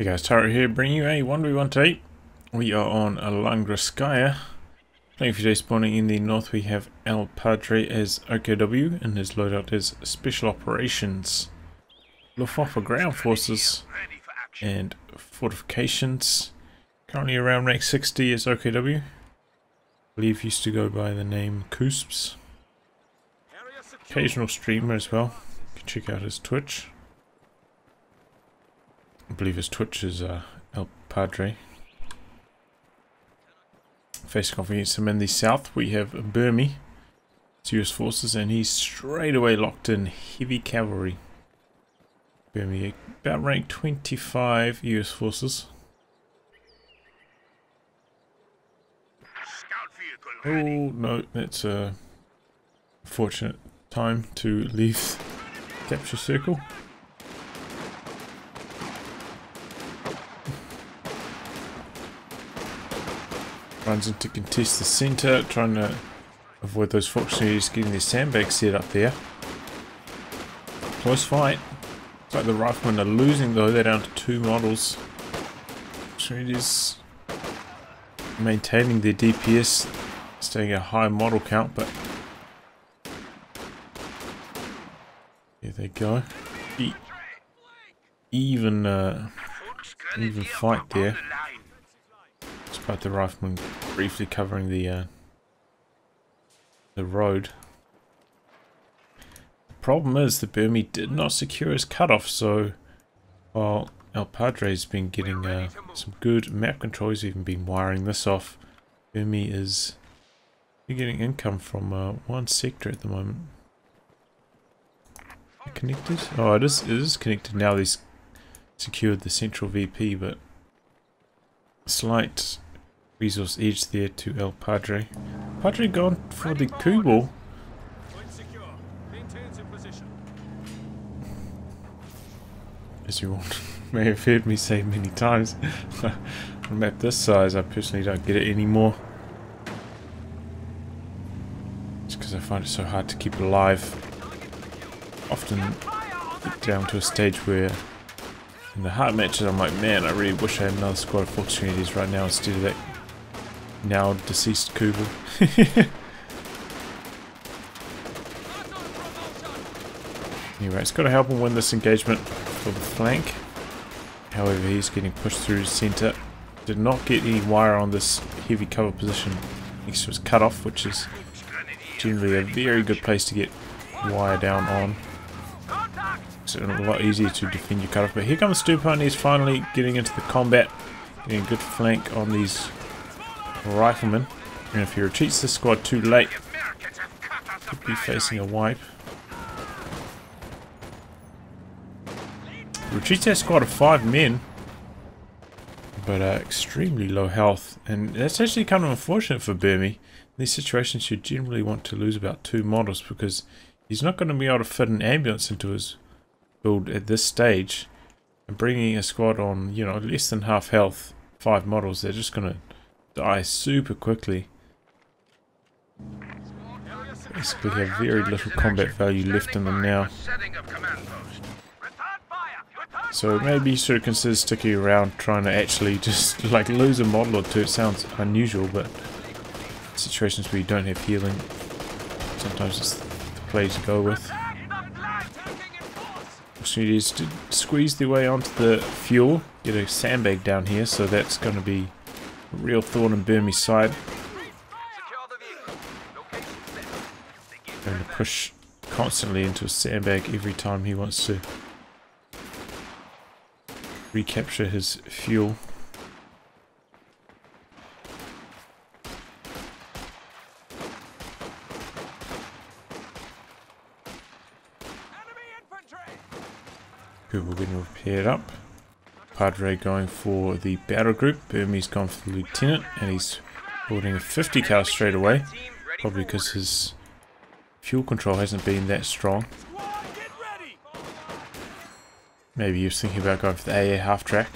Hey guys, Taro here, bringing you a 1v1 today. We are on Langreskaya. Playing for today, spawning in the north. We have El Padre as OKW, and his loadout is Special Operations. Luftwaffe Ground Forces and Fortifications. Currently around rank 60 as OKW. I believe used to go by the name Cusps. Occasional streamer as well. You can check out his Twitch. I believe his Twitch is El Padre. Facing off against him in the south, we have Burmie. It's US forces, and he's straight away locked in heavy cavalry. Burmie, about rank 25 US forces. Oh no, that's a fortunate time to leave capture circle. Runs in to contest the center, trying to avoid those Foxtroters getting their sandbags set up there. Close fight. Looks like the riflemen are losing though, they're down to 2 models. Foxtroters maintaining their DPS, staying a high model count, but there they go. Even fight there. Despite the rifleman briefly covering the road. The problem is the Burmie did not secure his cutoff, so while El Padre's been getting some good map control, he's even been wiring this off. Burmie is getting income from one sector at the moment. Connected? Oh, it is connected now. He's secured the central VP, but slight resource edge there to El Padre. Padre gone for the coup ball. As you all may have heard me say many times, on a map this size I personally don't get it anymore. It's because I find it so hard to keep it alive. Often get down to a stage where in the hard matches I'm like, man, I really wish I had another squad of Foxtroters right now instead of that now deceased Kubel. Anyway, it's got to help him win this engagement for the flank. However, he's getting pushed through center. Did not get any wire on this heavy cover position next to his cutoff, which is generally a very good place to get wire down on. It's a lot easier to defend your cutoff. But here comes Stupa, and he's finally getting into the combat, getting a good flank on these riflemen. And if he retreats this squad too late, could be facing a wipe. Retreats that squad of 5 men, but extremely low health, and that's actually kind of unfortunate for Burmie. In these situations you generally want to lose about 2 models, because he's not going to be able to fit an ambulance into his build at this stage, and bringing a squad on, you know, less than half health, 5 models, they're just going to die super quickly. Basically have very little combat value left in them now. So maybe you sort of consider sticking around, trying to actually just like lose a model or 2. It sounds unusual, but situations where you don't have healing, sometimes it's the play to go with. Opportunities to squeeze their way onto the fuel, get a sandbag down here, so that's going to be a real thorn in Burmie's side. Going to push constantly into a sandbag every time he wants to recapture his fuel. People getting repaired up. Padre going for the battle group. Burmie's gone for the lieutenant, and he's holding a 50 cal straight away. Probably because his fuel control hasn't been that strong. Maybe he was thinking about going for the AA half track.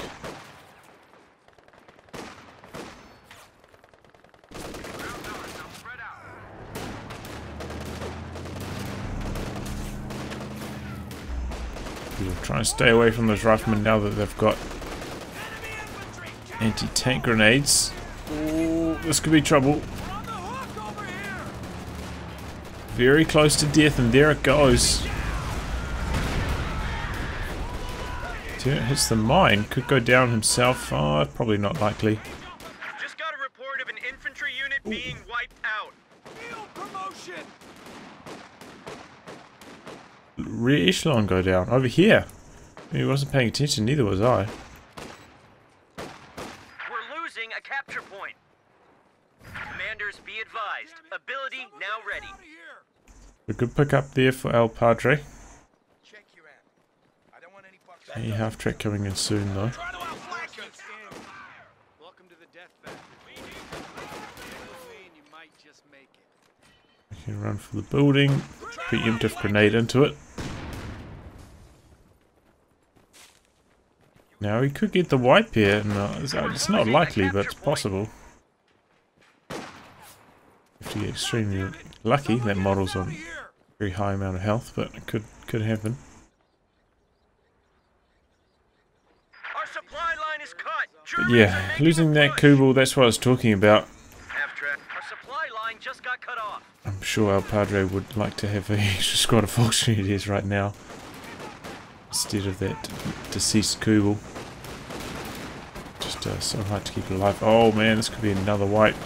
We'll try and stay away from those riflemen now that they've got Anti-tank grenades. Oh, this could be trouble. Very close to death, and there it goes. Lieutenant hits the mine. Could go down himself. Oh, probably not likely. Just got a report of an infantry unit being wiped out. Promotion. Rear echelon go down. Over here. He wasn't paying attention, neither was I. We're losing a capture point. Commanders, be advised. Ability now ready. A good pick up there for El Padre. A half-track coming in soon though. We can run for the building. Preemptive grenade into it. Now he could get the wipe here. No, it's not likely, but it's possible. Have to get extremely lucky. That model's on a very high amount of health, but it could happen. Our supply line is cut. But yeah, losing that Kubel, that's what I was talking about. Our supply line just got cut off. I'm sure El Padre would like to have an extra squad of Volkswagens right now, instead of that deceased Kubel. Just so hard to keep it alive. Oh man, this could be another wipe.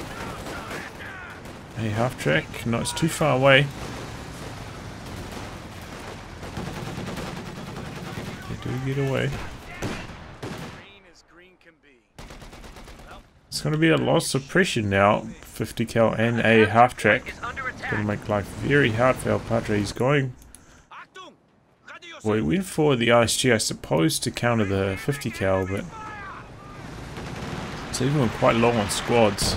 A half-track. No, it's too far away. They do get away. It's going to be a lot of suppression now. 50 cal and a half-track. It's going to make life very hard for El Padre. He's going... Well, he went for the ISG, I suppose, to counter the 50 cal, but... it's even quite low on squads.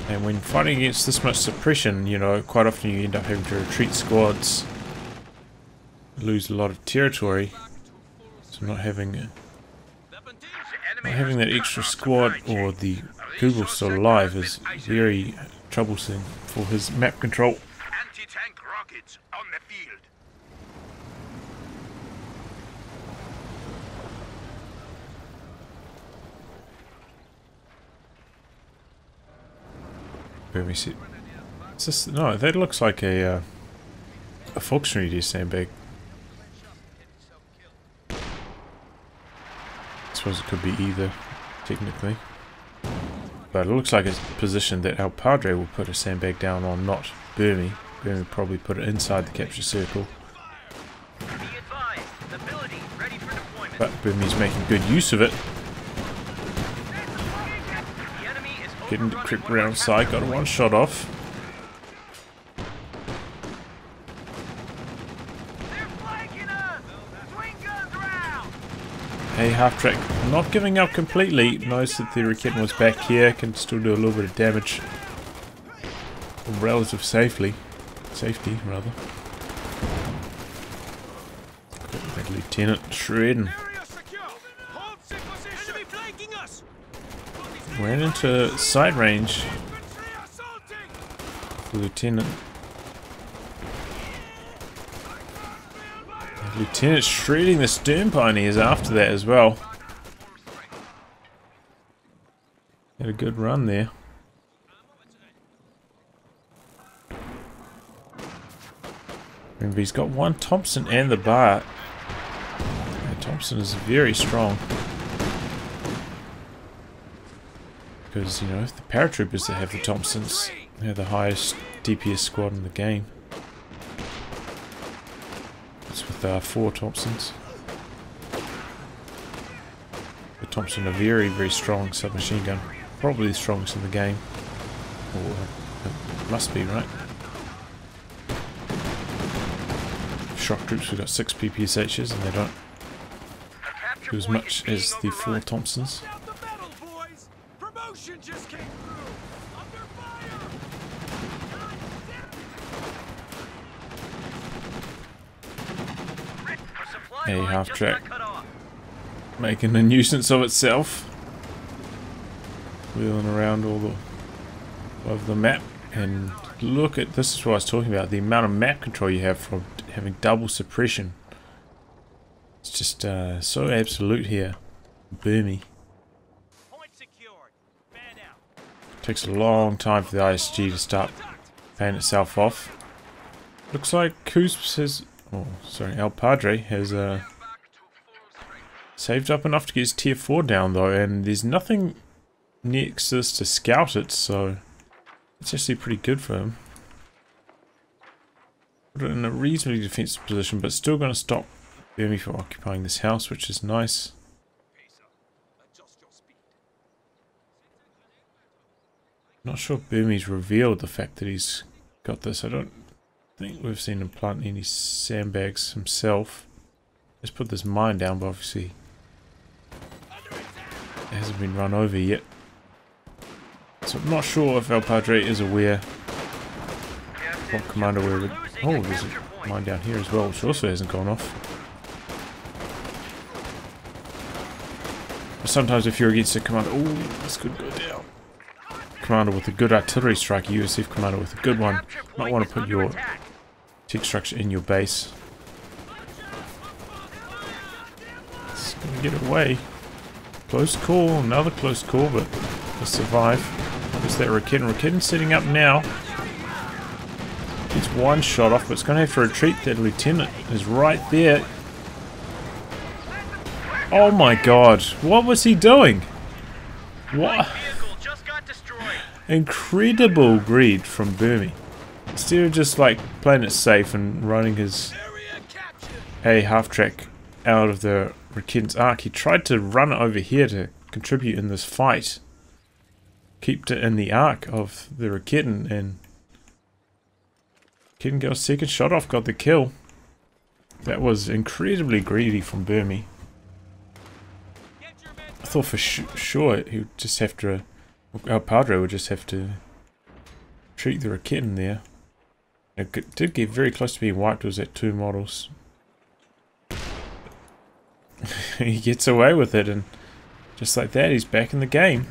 And when fighting against this much suppression, you know, quite often you end up having to retreat squads. Lose a lot of territory. So not having that extra squad or the Google still alive is very troublesome for his map control. Anti-tank rockets on the field. Burmie set. It's just, no, that looks like a Volkswagen sandbag. I suppose it could be either, technically. But it looks like it's positioned that El Padre will put a sandbag down on, not Burmie. Burmie probably put it inside the capture circle. But Burmie's making good use of it. Getting to creep around side, got a one shot off. A half-track not giving up completely. Knows that the Raketten was back here, can still do a little bit of damage. Relative safety rather. Got that lieutenant shredding. Ran into side range. The lieutenant. The lieutenant shredding the stern pioneers after that as well. Had a good run there. Remember, he's got one Thompson and the bar. And Thompson is very strong. Because, you know, the paratroopers that have the Thompsons have the highest DPS squad in the game. It's with 4 Thompsons. The Thompson are very, very strong submachine gun. Probably the strongest in the game. Or it must be, right? Shock troops, we've got 6 PPSHs and they don't do as much as the 4 Thompsons. A half-track making a nuisance of itself, wheeling around all over the map. And look at this, is what I was talking about, the amount of map control you have from having double suppression. It's just so absolute here. Burmie. Point secured. Man out. Takes a long time for the ISG to start paying itself off. Looks like Cusps has... Oh, sorry, El Padre has saved up enough to get his tier 4 down though, and there's nothing next to this to scout it, so it's actually pretty good for him. Put it in a reasonably defensive position, but still going to stop Burmie from occupying this house, which is nice. Not sure if Burmie's revealed the fact that he's got this. I don't think we've seen him plant any sandbags himself. Let's put this mine down, but obviously it hasn't been run over yet. So I'm not sure if El Padre is aware what commander we're with. Oh, there's a mine down here as well, which also hasn't gone off. But sometimes if you're against a commander, oh, this could go down. Commander with a good artillery strike, a USF commander with a good one, might want to put your tech structure in your base. It's going to get away. Close call, another close call, but they'll survive. There's that Rakitten setting up now. Gets one shot off, but it's going to have to retreat. That lieutenant is right there. Oh my god, what was he doing? What? Incredible greed from Burmie. Instead of just like playing it safe and running his half-track out of the Rakitten's arc, he tried to run over here to contribute in this fight. Kept it in the arc of the Rakitten, and Rakitten got a second shot off, got the kill. That was incredibly greedy from Burmie. I thought for sure he would just have to... El Padre would just have to treat the Rakitten there. It did get very close to being wiped. It was at 2 models. He gets away with it, and just like that, he's back in the game.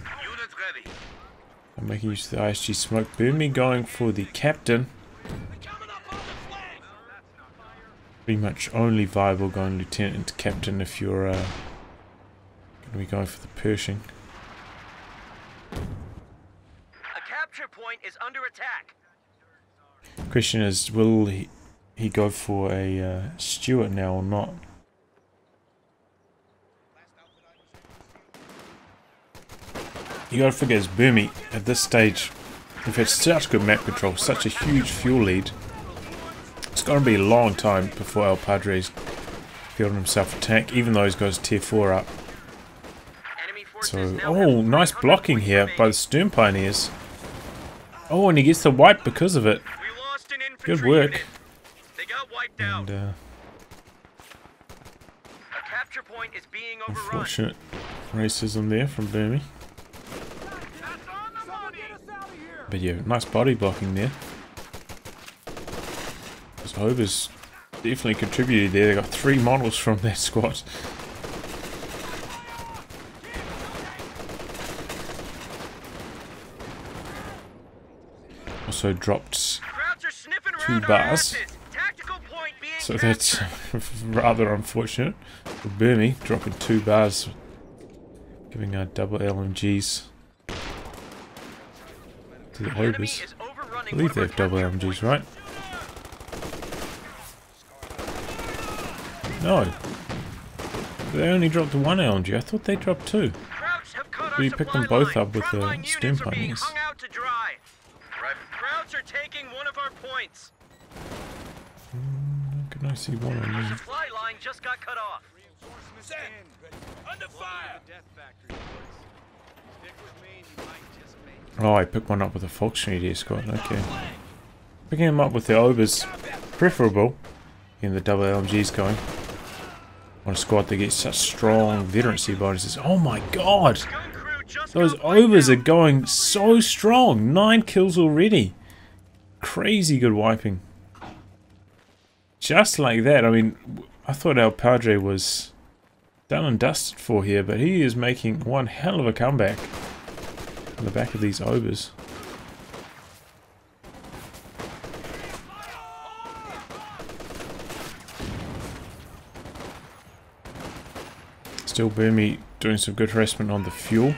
I'm making use of the ISG smoke. Burmie going for the captain. Pretty much only viable going lieutenant into captain if you're going to be going for the Pershing. A capture point is under attack. Question is, will he go for a Stuart now or not? You gotta figure as Burmie at this stage, they've had such good map control, such a huge fuel lead. It's gonna be a long time before El Padre's fielding himself a tank, even though he's got his tier 4 up. So, oh, nice blocking here by the Stern Pioneers. Oh, and he gets the wipe because of it. Good work. And, unfortunate racism there from Burmie. But yeah, nice body blocking there. Those Overs definitely contributed there. They got 3 models from that squad. Also dropped 2 bars, so that's rather unfortunate for Burmie, dropping 2 bars, giving our double LMGs to the Overs. I believe they have double LMGs, right? No, they only dropped the 1 LMG. I thought they dropped 2. But you picked them both up with the Stern Pioneers. Are taking one of our points. Can I see one on you? Supply line just got cut off. Under fire. Oh, I picked one up with a Volkswagen squad. Okay, picking him up with the Overs, preferable. Getting the double LMGs going on a squad that gets such strong veterancy bonuses. Oh my god, those Overs are going so strong. 9 kills already. Crazy good wiping. Just like that. I mean, I thought El Padre was done and dusted for here, but he is making one hell of a comeback on the back of these Overs. Still Burmie doing some good harassment on the fuel.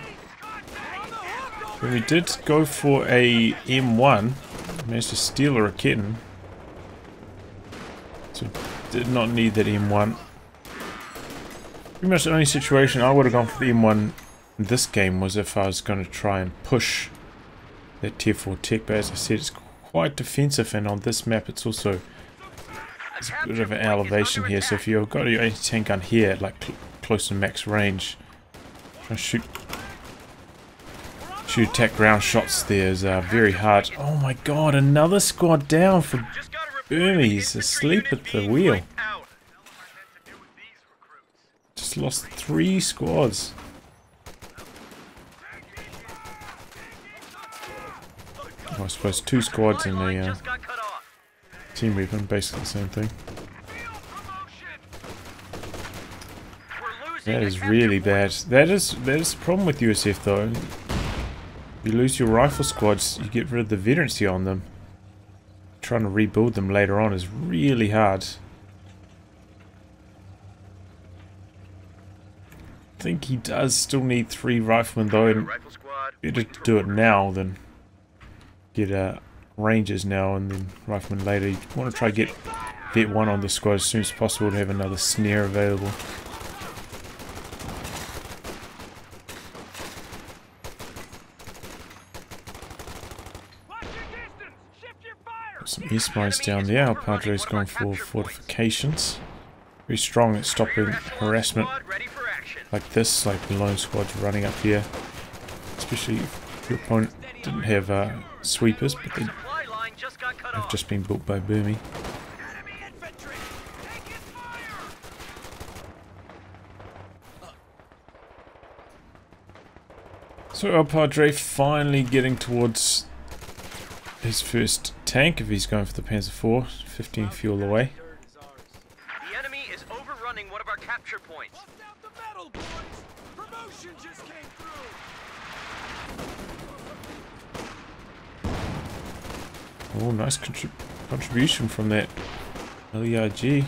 When we did go for a M1, managed to steal a Raketin. So did not need that M1. Pretty much the only situation I would have gone for the M1 in this game was if I was going to try and push that tier 4 tech, but as I said, it's quite defensive, and on this map it's also a bit of an elevation here, so if you've got your anti-tank gun here at like close to max range, trying to shoot attack ground shots there is very hard. Oh my god, another squad down for Burmie's asleep at the wheel. Just lost 3 squads. Oh, I suppose 2 squads in the team weapon, basically the same thing. That is really bad. That is the problem with USF though. You lose your rifle squads, you get rid of the veterancy on them. Trying to rebuild them later on is really hard. I think he does still need 3 riflemen though, and better to do it now than get rangers now and then riflemen later. You want to try to get vet 1 on the squad as soon as possible to have another snare available. Some east mines down there. Our Padre's going for fortifications. Very strong at stopping harassment like this, like the lone squads running up here. Especially if your opponent didn't have sweepers, but they have just been built by Burmie. So our Padre finally getting towards his first tank if he's going for the Panzer IV, 15 fuel away. The enemy is overrunning one of our capture points. Oh, nice contribution from that LEIG.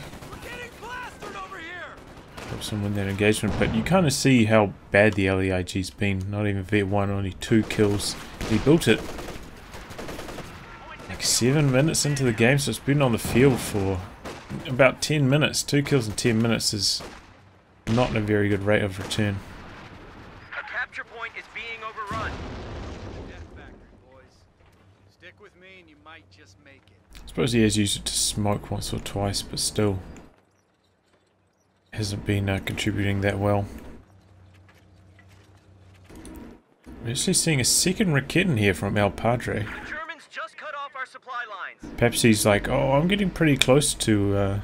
Helps him win that engagement, but you kind of see how bad the LEIG's been. Not even vet 1, only 2 kills. He built it 7 minutes into the game, so it's been on the field for about 10 minutes. 2 kills in 10 minutes is not a very good rate of return. A capture point is being overrun. I suppose he has used it to smoke once or twice, but still hasn't been contributing that well. We're actually seeing a second Raketin here from El Padre. Perhaps he's like, oh, I'm getting pretty close to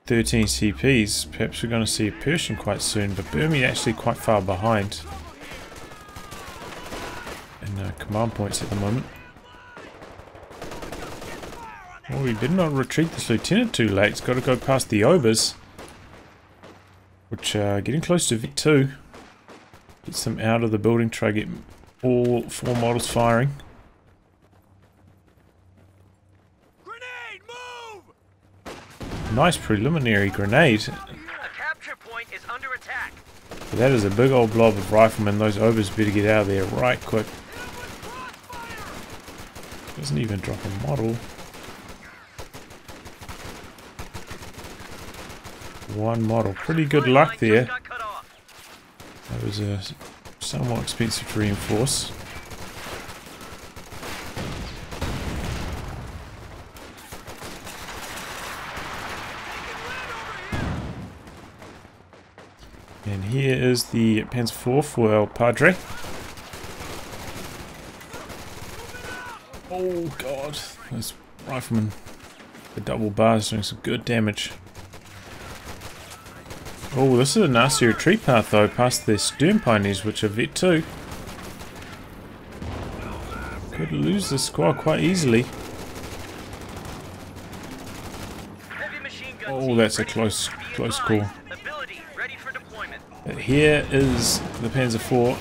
13 CPs. Perhaps we're going to see a Persian quite soon, but Burmie actually quite far behind in command points at the moment. Oh, we did not retreat this lieutenant too late. It's got to go past the Obers, which are getting close to Vic 2. Gets them out of the building, try to get all 4 models firing. Nice preliminary grenade. A capture point is under attack. But that is a big old blob of riflemen. Those Obers better get out of there right quick. Doesn't even drop a model. 1 model. Pretty good luck there. That was somewhat expensive to reinforce. And here is the Panzer IV for El Padre. Oh god, those riflemen, the double bars doing some good damage. Oh, this is a nasty retreat path though, past the Stern Pioneers, which are vet 2. Could lose the squad quite easily. Oh, that's a close call. But here is the Panzer IV.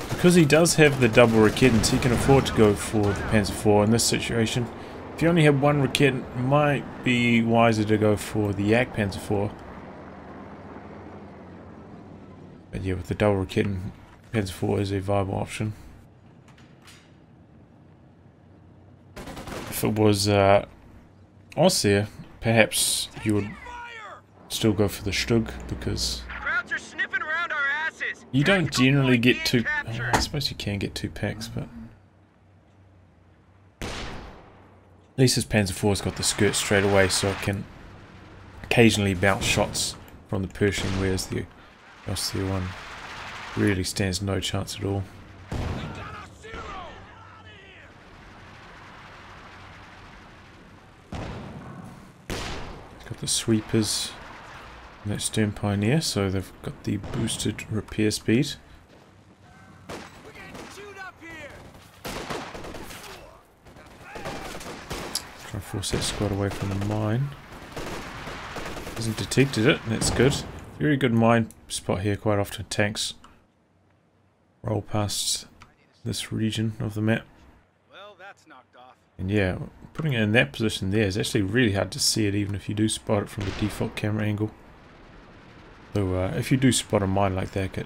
Because he does have the double Raketins, he can afford to go for the Panzer IV in this situation. If you only have 1 Raketin, it might be wiser to go for the Yak Panzer IV. But yeah, with the double Raketten, Panzer IV is a viable option. If it was Austria, perhaps you would still go for the Stug, because you don't generally get two... I suppose you can get 2 packs, but... At least his Panzer IV's got the skirt straight away, so it can occasionally bounce shots from the Pershing, whereas the Austria one really stands no chance at all. Got the sweepers and that Stern Pioneer, so they've got the boosted repair speed. Try to force that squad away from the mine. Hasn't detected it, that's good. Very good mine spot here. Quite often tanks roll past this region of the map. And yeah, putting it in that position there is actually really hard to see it, even if you do spot it from the default camera angle. So if you do spot a mine like that, an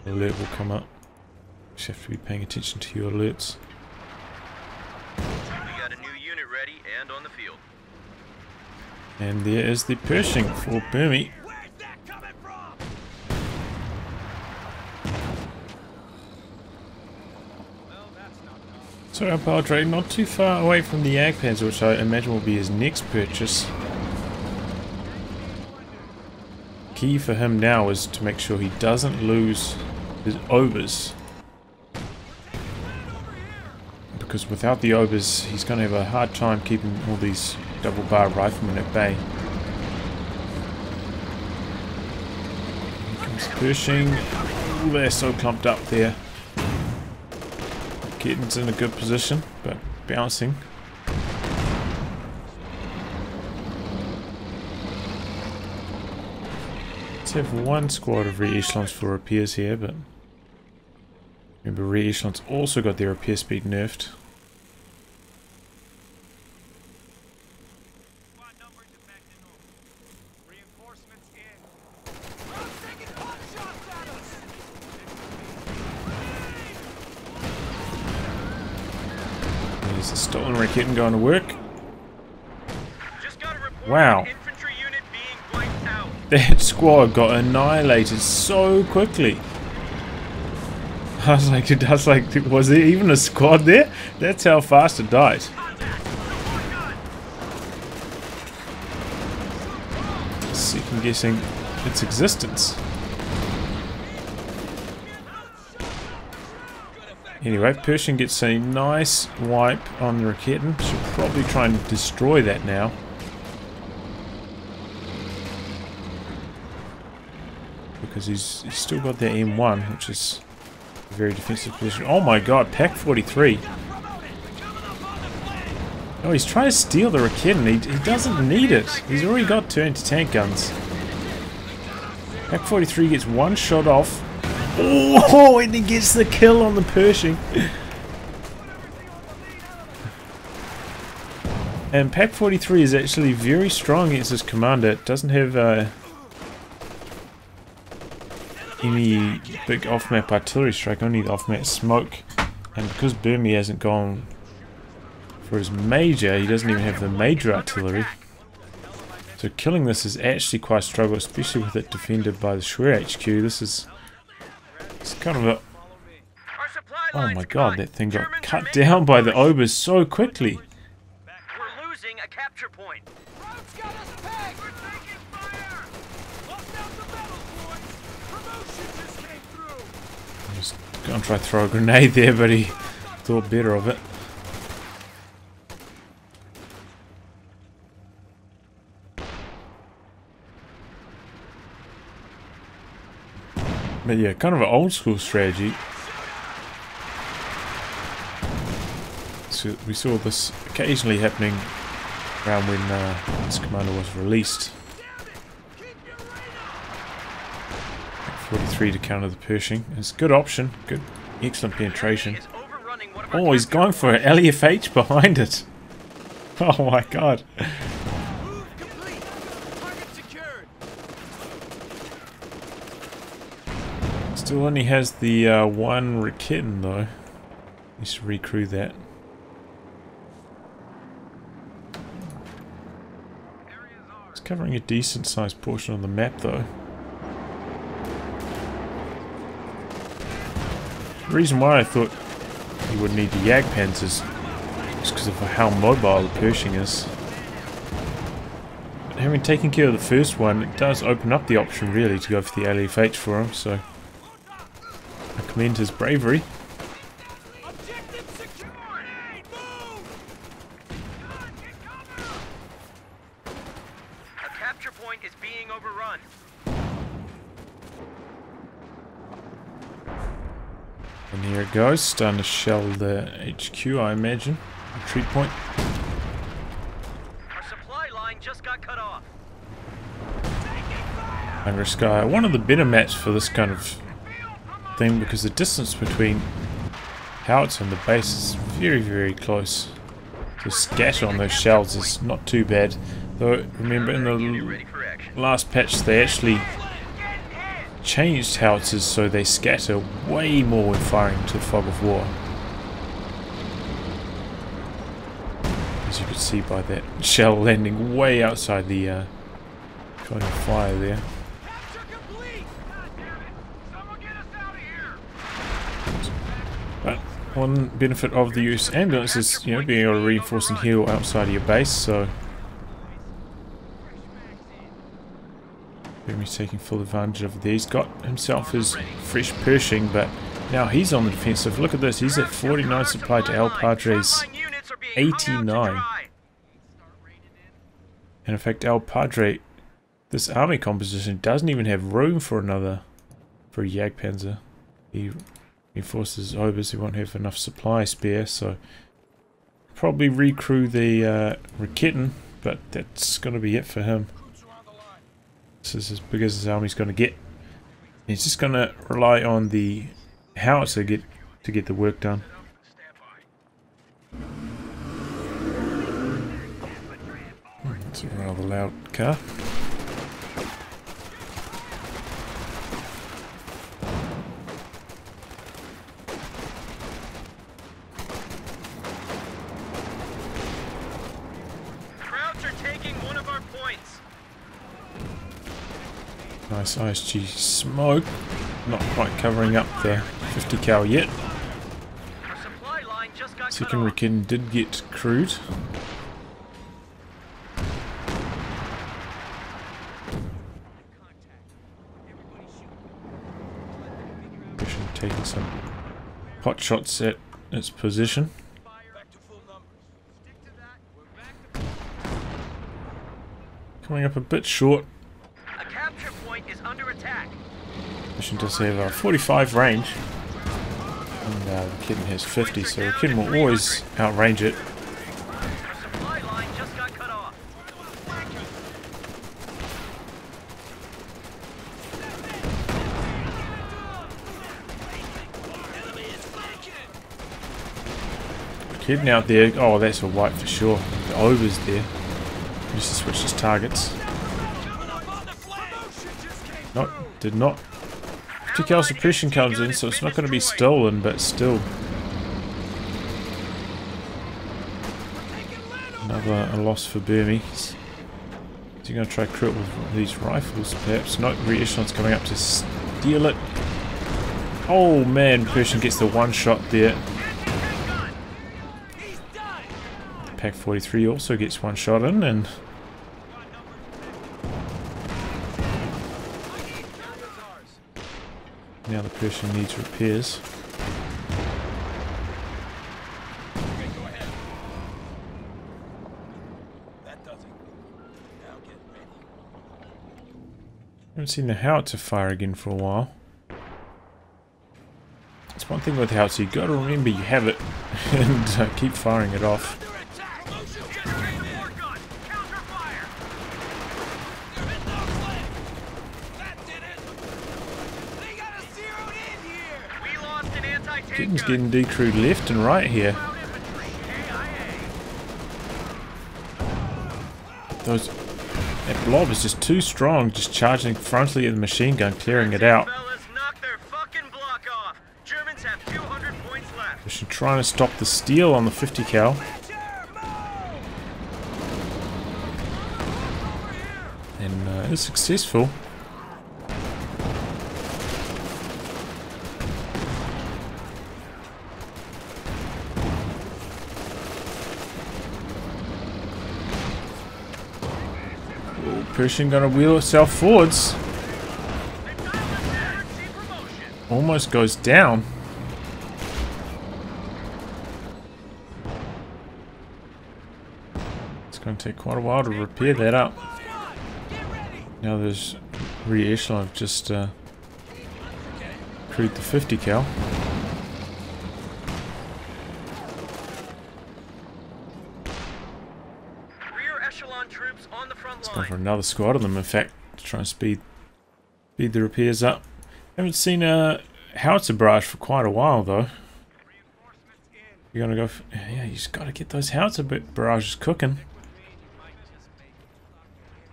alert will come up. You just have to be paying attention to your alerts. We got a new unit ready and on the field. And there is the Pershing for Burmie. So our power trade not too far away from the Jagdpanzer, which I imagine will be his next purchase. Key for him now is to make sure he doesn't lose his obers, because without the obers he's going to have a hard time keeping all these double bar riflemen at bay. Here comes Pershing. Ooh, they're so clumped up there. Raketten's in a good position, but bouncing. Let's have one squad of re-echelons for repairs here, but remember re-echelons also got their repair speed nerfed. There's a stolen Raketten going to work. Wow. That squad got annihilated so quickly. I was like, was there even a squad there? That's how fast it died. Second guessing its existence. Anyway, Pershing gets a nice wipe on the Raketten. Should probably try and destroy that now. Because he's still got that M1, which is a very defensive position. Oh my god, Pack 43. Oh, he's trying to steal the Raketten. He doesn't need it. He's already got 2 anti-tank guns. Pack 43 gets one shot off. Oh, and he gets the kill on the Pershing. And Pack 43 is actually very strong against his commander. It doesn't have any big off-map artillery strike, only the off-map smoke. And because Burmie hasn't gone for his major, he doesn't even have the major artillery. So killing this is actually quite a struggle, especially with it defended by the Schwer HQ. This is... it's kind of a... oh my god, that thing got cut down by the obers so quickly. We're losing a capture point. I was going to try to throw a grenade there, but he thought better of it. But yeah, kind of an old school strategy. So we saw this occasionally happening around when this commander was released. 43 to counter the Pershing. It's a good option. Good, excellent penetration. Oh, he's going for an LEFH behind it. Oh my god. Still only has the one Rikitten though. Needs to recrew that. It's covering a decent sized portion of the map though. The reason why I thought you would need the Jagdpanzers is because of how mobile the Pershing is. But having taken care of the first one, it does open up the option really to go for the LFH for him, so I commend his bravery. A capture point is being overrun. And here it goes, starting to shell the HQ, I imagine. Retreat point. Our supply line just got cut off. Langreskaya, one of the better maps for this kind of thing because the distance between howitzer and the base is very, very close. The scatter on those shells is not too bad. Though, remember in the last patch they actually changed howitzers so they scatter way more when firing into the fog of war. As you could see by that shell landing way outside the cone of fire there. But one benefit of the US ambulance is, you know, being able to reinforce and heal outside of your base, so Burmie's taking full advantage of these. Got himself his fresh Pershing, but now he's on the defensive. Look at this, he's at 49 supply to El Padre's 89. And in fact, El Padre, this army composition doesn't even have room for a Jagdpanzer. He reinforces obers, he won't have enough supply spare, so probably recrew the Rikitten, but that's going to be it for him. This is as big as his army's going to get. He's just going to rely on the howitzer to get the work done. It's a rather loud car. Krauts are taking one of our points. Nice ISG smoke. Not quite covering up the 50 cal yet. Our supply line just got Second cut off. Rikitten did get crewed. Taking some pot shots at its position. Coming up a bit short. A capture point is under attack. Mission does have 45 range. And the Rikitten has 50, so Rikitten will always outrange it. Our supply line just got cut off. Rikitten out there. Oh, that's a wipe for sure. The over's there. Needs to switch his targets. Nope, did not. 2 cal suppression comes in, so it's not going to be stolen, but still. Another loss for Burmie. Is he going to try crit with these rifles, perhaps? No, re-echelon's coming up to steal it. Oh man, Pershing gets the one shot there. Pack 43 also gets one shot in, and now the Pershing needs repairs. Haven't seen the howitzer fire again for a while. It's one thing with howitzer, you got to remember you have it and keep firing it off. Rikitten's getting decrewed left and right here. That blob is just too strong, just charging frontally at the machine gun, clearing it out. Knock their fucking trying to stop the steal on the 50 cal. And it's successful. Pershing gonna wheel itself forwards. Almost goes down. It's gonna take quite a while to repair that up. Now there's re-echelon have just crewed the 50 cal. Let's go for another squad of them, in fact, to try and speed the repairs up. Haven't seen a howitzer barrage for quite a while though. You're gonna go for, yeah, you just gotta get those howitzer barrages cooking.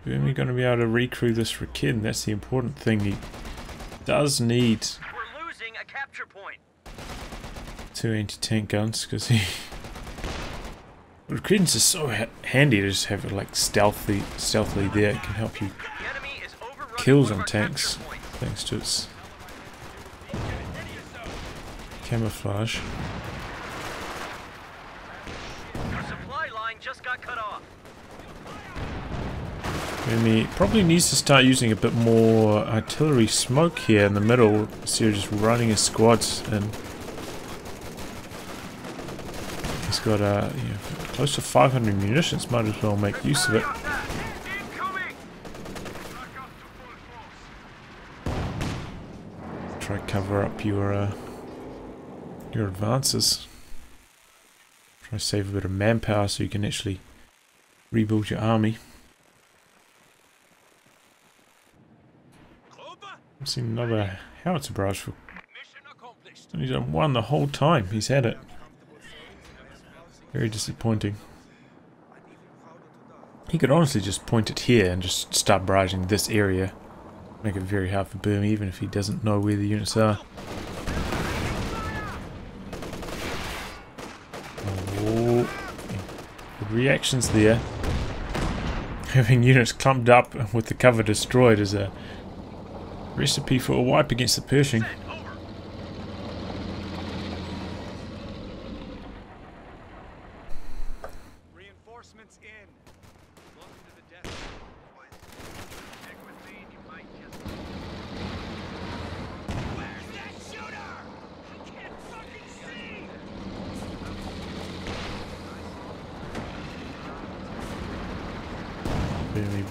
Burmie gonna be able to recrew this for Kid, and that's the important thing. He does need We're losing a capture point. 2 anti-tank guns because he Credence is so handy to just have it like stealthily there. It can help you kills on tanks thanks to its camouflage. Our supply line just got cut off. And he probably needs to start using a bit more artillery smoke here in the middle instead of just running his squads in. He's got close to 500 munitions, might as well make use of it. Try to cover up your advances. Try to save a bit of manpower so you can actually rebuild your army. I've seen another howitzer barrage for. And he's done one the whole time he's had it. Very disappointing. He could honestly just point it here and just start barraging this area. Make it very hard for Burmie, even if he doesn't know where the units are. Oh, good reactions there. Having units clumped up with the cover destroyed is a recipe for a wipe against the Pershing.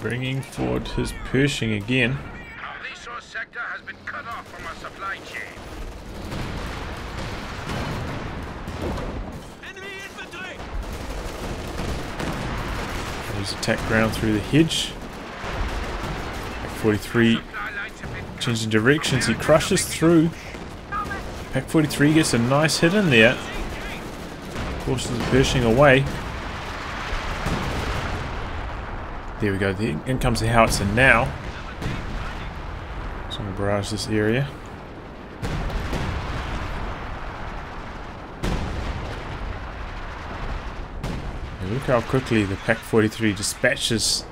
Bringing forward his Pershing again. Our resource sector has been cut off from our supply chain. Enemy infantry! He's attacked ground through the hedge. 43 changing directions. He crushes through. Pack 43 gets a nice hit in there. Forces the Pershing away. There we go, in comes the howitzer now. So I'm going to barrage this area. And look how quickly the Pack 43 dispatches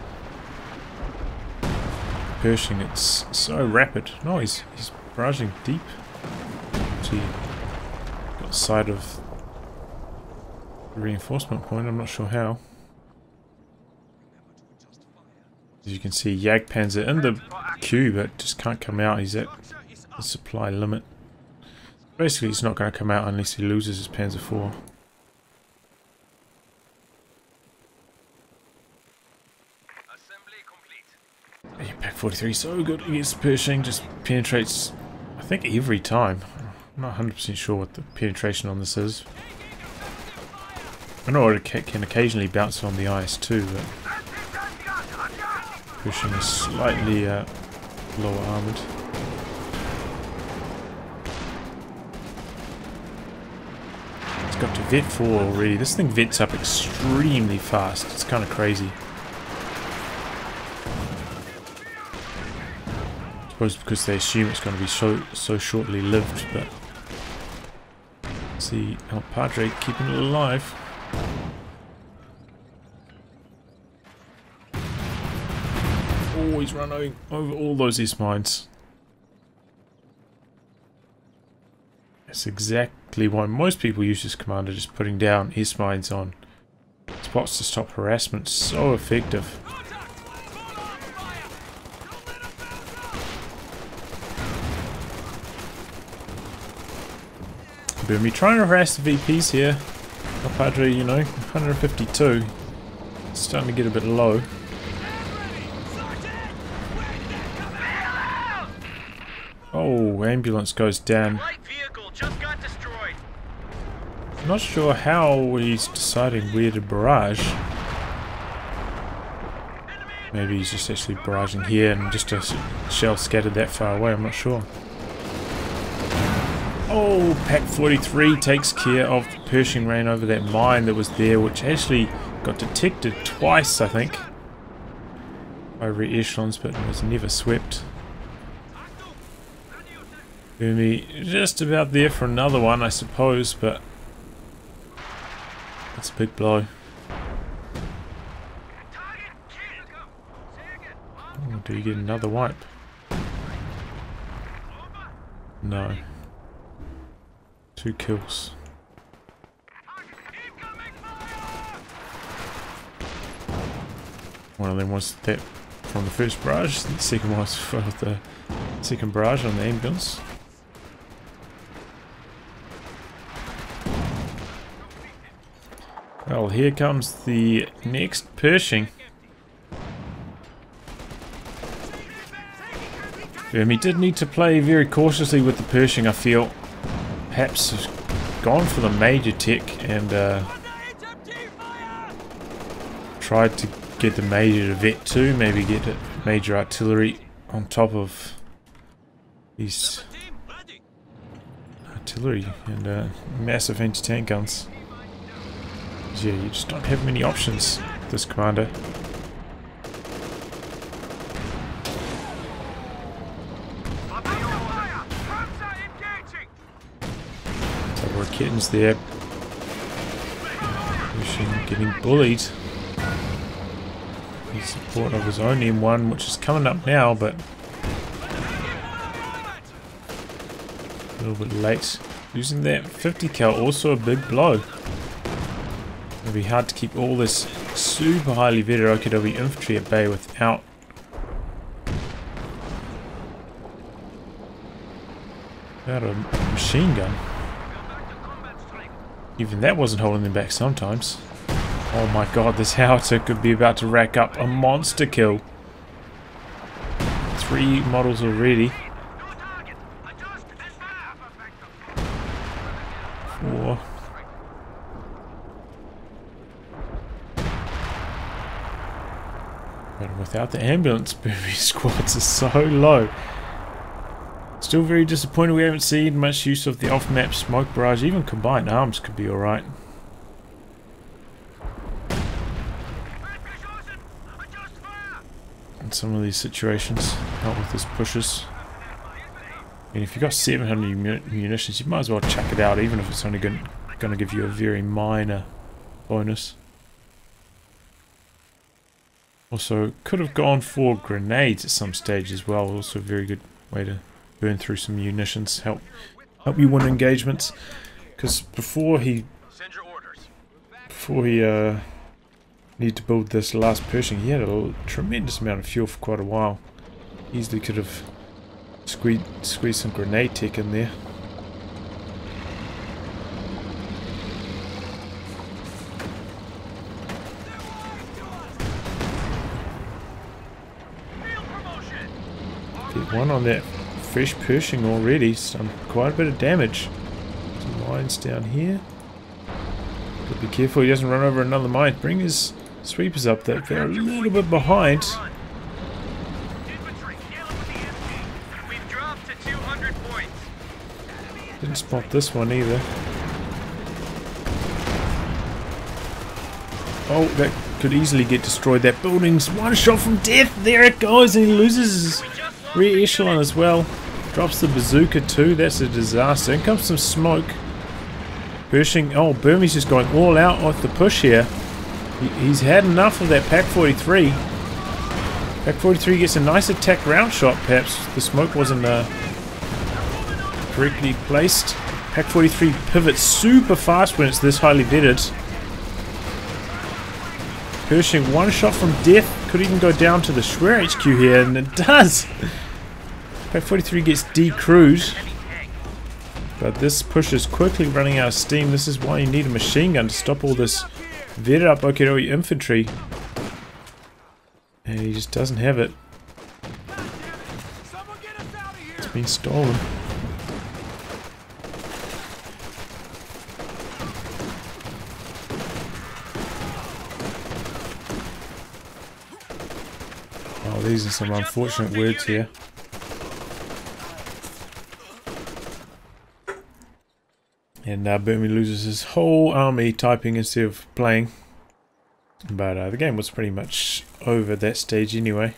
Pershing. It's so rapid. No, he's barraging deep. Actually got sight of the reinforcement point, I'm not sure how. As you can see, Jagdpanzer in the queue, but just can't come out. He's at the supply limit. Basically, he's not going to come out unless he loses his Panzer IV. Yeah, Pack 43 so good against Pershing, just penetrates, I think, every time. I'm not 100% sure what the penetration on this is. I know it can occasionally bounce on the IS-2, but Pershing is slightly lower armoured. It's got to Vet 4 already. This thing vets up extremely fast. It's kind of crazy. I suppose because they assume it's going to be so shortly lived, but it's See El Padre keeping it alive. Oh, he's running over all those east mines. That's exactly why most people use this commander, just putting down east mines on spots to stop harassment. So effective. Burmie trying to harass the VPs here. El Padre, you know, 152. It's starting to get a bit low. Oh, ambulance goes down. Light vehicle just got destroyed. I'm not sure how he's deciding where to barrage. Maybe he's just actually barraging here and just a shell scattered that far away, I'm not sure. Oh, Pack 43 takes care of the Pershing rain over that mine that was there, which actually got detected twice, I think, by re-echelons, but was never swept. Burmie just about there for another one, I suppose, but that's a big blow. Oh, do you get another wipe? No. 2 kills. One of them was that from the first barrage, the second was for the second barrage on the ambulance. Well, here comes the next Pershing. Burmie did need to play very cautiously with the Pershing, I feel. Perhaps has gone for the major tech and tried to get the major to vet too, maybe get a major artillery on top of these artillery and massive anti-tank guns. Yeah, you just don't have many options with this commander. So Raketten's there. Pershing getting bullied. In support of his own M1, which is coming up now, but a little bit late. Losing that 50 cal, also a big blow. It'll be hard to keep all this super highly vetted OKW infantry at bay without a machine gun. Even that wasn't holding them back sometimes. Oh my god, this howitzer could be about to rack up a monster kill. 3 models already. 4. But without the ambulance, Burmie squads are so low. Still very disappointed we haven't seen much use of the off-map smoke barrage. Even combined arms could be alright. In some of these situations, not with his pushes. And if you've got 700 munitions, you might as well chuck it out, even if it's only going to give you a very minor bonus. Also, could have gone for grenades at some stage as well. Also a very good way to burn through some munitions, help you win engagements. Because before he needed to build this last Pershing, he had a tremendous amount of fuel for quite a while. Easily could have squeezed some grenade tech in there. Get one on that fresh Pershing already. It's done quite a bit of damage. Some mines down here. Gotta be careful he doesn't run over another mine. Bring his sweepers up there. They're a little bit behind. Didn't spot this one either. Oh, that could easily get destroyed. That building's one shot from death. There it goes, and he loses his rear echelon as well. Drops the bazooka too. That's a disaster. In comes some smoke. Pershing, oh, Burmie's just going all out with the push here. He's had enough of that Pack 43. Pack 43 gets a nice attack round shot, perhaps the smoke wasn't correctly placed. Pack 43 pivots super fast when it's this highly vetted. Pershing, one shot from death, could even go down to the Schwer HQ here, and it does! Pack 43 gets decrewed. But this push is quickly running out of steam. This is why you need a machine gun to stop all this vetted up Okidoki infantry. And he just doesn't have it. It's been stolen. Oh, these are some unfortunate words here. And Burmie loses his whole army typing instead of playing. But the game was pretty much over at that stage anyway.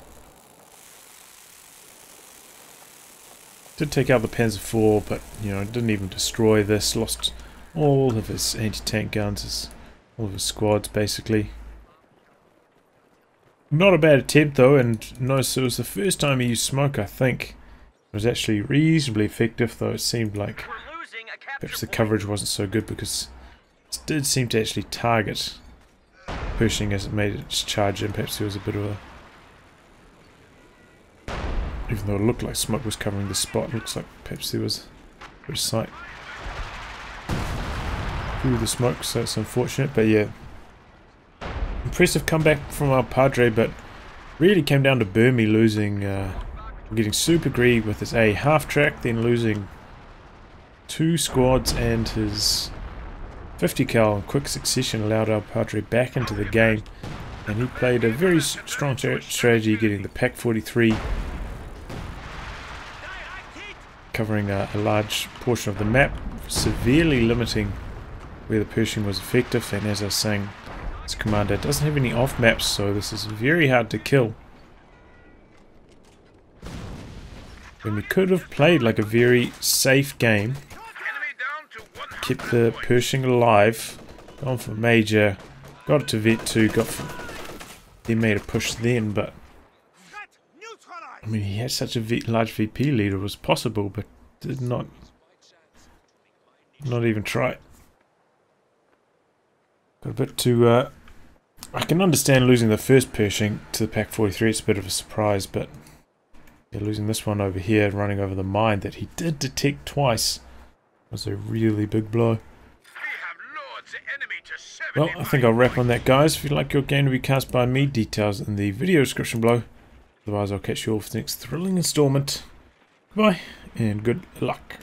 Did take out the Panzer IV, but you know, didn't even destroy this. Lost all of his anti-tank guns, all of his squads basically. Not a bad attempt though, and notice it was the first time he used smoke, I think. It was actually reasonably effective, though it seemed like perhaps the coverage wasn't so good because it did seem to actually target Pershing as it made its charge, and perhaps there was a bit of a... Even though it looked like smoke was covering the spot, it looks like perhaps there was a bit of sight through the smoke, so it's unfortunate, but yeah. Impressive comeback from our Padre, but really came down to Burmie losing, getting super greedy with his A half track, then losing 2 squads, and his 50 cal in quick succession allowed our Padre back into the game, and he played a very strong strategy, getting the Pack 43 covering a large portion of the map, severely limiting where the Pershing was effective. And as I was saying, this commander doesn't have any off maps, so this is very hard to kill. And we could have played like a very safe game, kept the Pershing alive, gone for major, got it to vet 2, he made a push then, but I mean, he had such a large VP leader, it was possible, but did not even try. Got a bit too I can understand losing the first Pershing to the Pack 43, it's a bit of a surprise, but yeah, losing this one over here and running over the mine that he did detect twice was a really big blow. Well, I think I'll wrap on that, guys. If you'd like your game to be cast by me, details in the video description below. Otherwise, I'll catch you all for the next thrilling installment. Goodbye, and good luck.